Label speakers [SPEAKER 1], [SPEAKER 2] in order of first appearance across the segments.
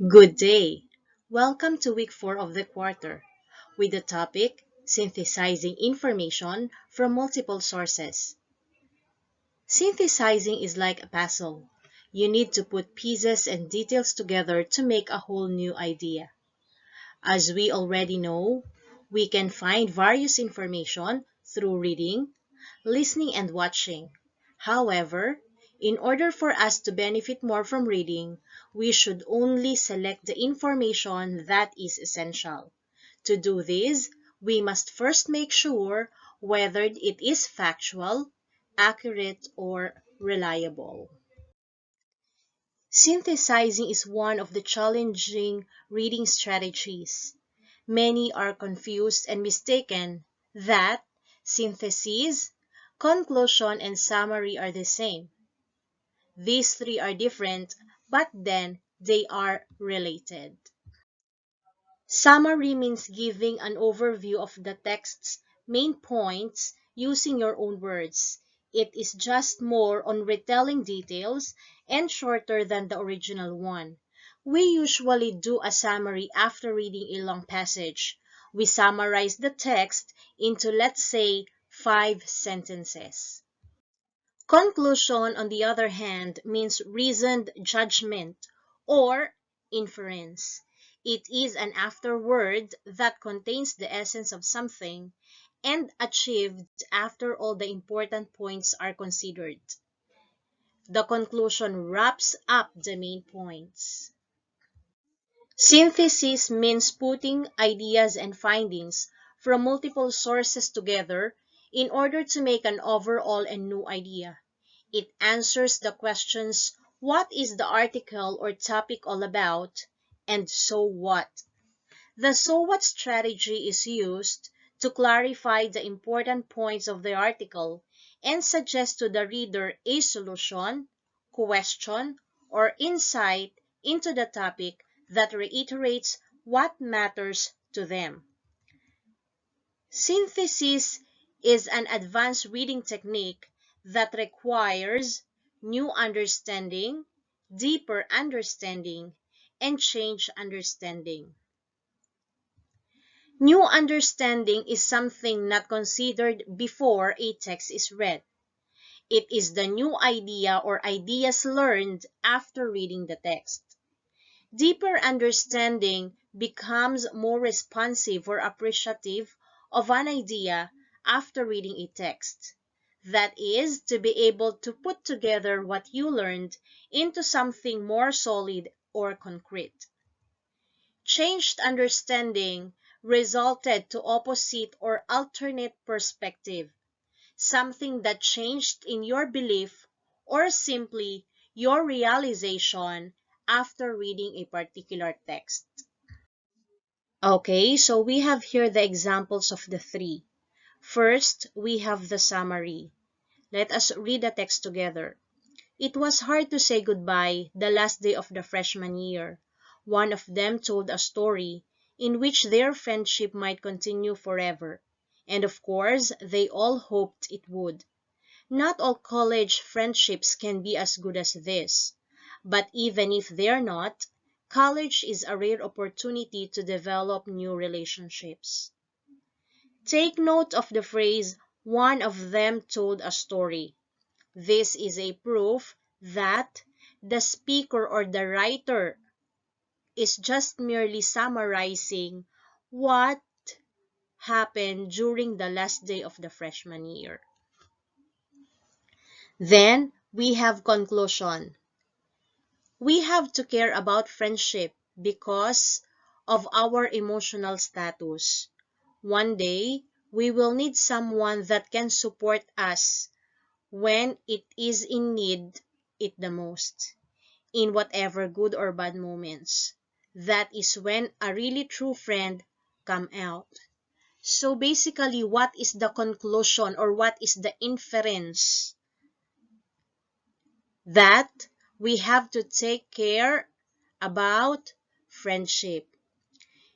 [SPEAKER 1] Good day. Welcome to week 4 of the quarter with the topic synthesizing information from multiple sources. Synthesizing is like a puzzle. You need to put pieces and details together to make a whole new idea. As we already know, we can find various information through reading, listening, and watching. However, in order for us to benefit more from reading, we should only select the information that is essential. To do this, we must first make sure whether it is factual, accurate, or reliable. Synthesizing is one of the challenging reading strategies. Many are confused and mistaken that synthesis, conclusion, and summary are the same. These three are different, but then they are related. Summary means giving an overview of the text's main points using your own words. It is just more on retelling details and shorter than the original one. We usually do a summary after reading a long passage. We summarize the text into, let's say, 5 sentences. Conclusion, on the other hand, means reasoned judgment or inference. It is an afterword that contains the essence of something and achieved after all the important points are considered. The conclusion wraps up the main points. Synthesis means putting ideas and findings from multiple sources together in order to make an overall and new idea. It answers the questions, what is the article or topic all about, and so what? The so what strategy is used to clarify the important points of the article and suggest to the reader a solution, question, or insight into the topic that reiterates what matters to them. Synthesis is an advanced reading technique that requires new understanding, deeper understanding, and change understanding. New understanding is something not considered before a text is read. It is the new idea or ideas learned after reading the text. Deeper understanding becomes more responsive or appreciative of an idea after reading a text. That is, to be able to put together what you learned into something more solid or concrete. Changed understanding resulted to opposite or alternate perspective, something that changed in your belief or simply your realization after reading a particular text. Okay, so we have here the examples of the three. First, we have the summary. Let us read the text together. It was hard to say goodbye the last day of the freshman year. One of them told a story in which their friendship might continue forever, and of course, they all hoped it would. Not all college friendships can be as good as this, but even if they're not, college is a rare opportunity to develop new relationships. Take note of the phrase, one of them told a story. This is a proof that the speaker or the writer is just merely summarizing what happened during the last day of the freshman year. Then we have conclusion. We have to care about friendship because of our emotional status. One day, we will need someone that can support us when it is in need it the most, in whatever good or bad moments. That is when a really true friend come out. So basically, what is the conclusion or what is the inference? That we have to take care about friendship.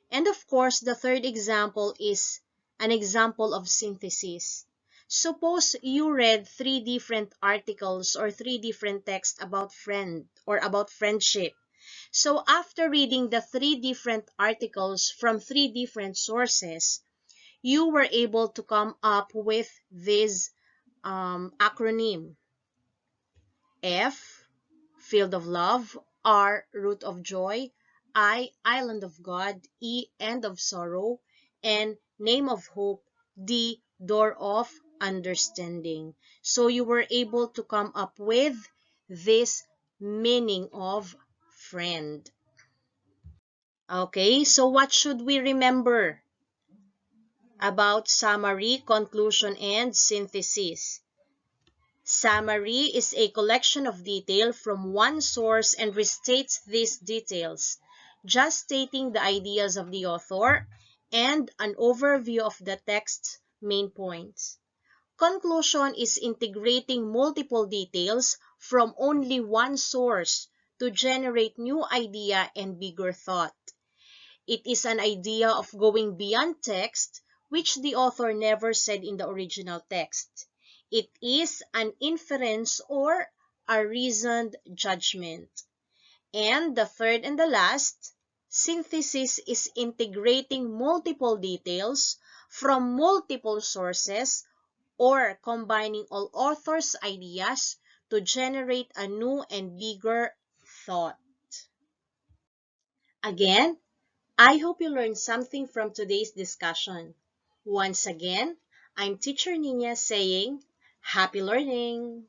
[SPEAKER 1] And of course, the third example is an example of synthesis. Suppose you read 3 different articles or 3 different texts about friend or about friendship. So after reading the three different articles from three different sources, you were able to come up with this acronym. F, Field of Love; R, Root of Joy; I, Island of God; E, End of Sorrow; and Name of Hope; D, Door of Understanding. So you were able to come up with this meaning of friend. Okay, so what should we remember about summary, conclusion, and synthesis? Summary is a collection of detail from one source and restates these details, just stating the ideas of the author and an overview of the text's main points. Conclusion is integrating multiple details from only one source to generate new idea and bigger thought. It is an idea of going beyond text, which the author never said in the original text. It is an inference or a reasoned judgment. And the third and the last, synthesis is integrating multiple details from multiple sources or combining all authors' ideas to generate a new and bigger thought. Again, I hope you learned something from today's discussion. Once again, I'm Teacher Nina saying, happy learning!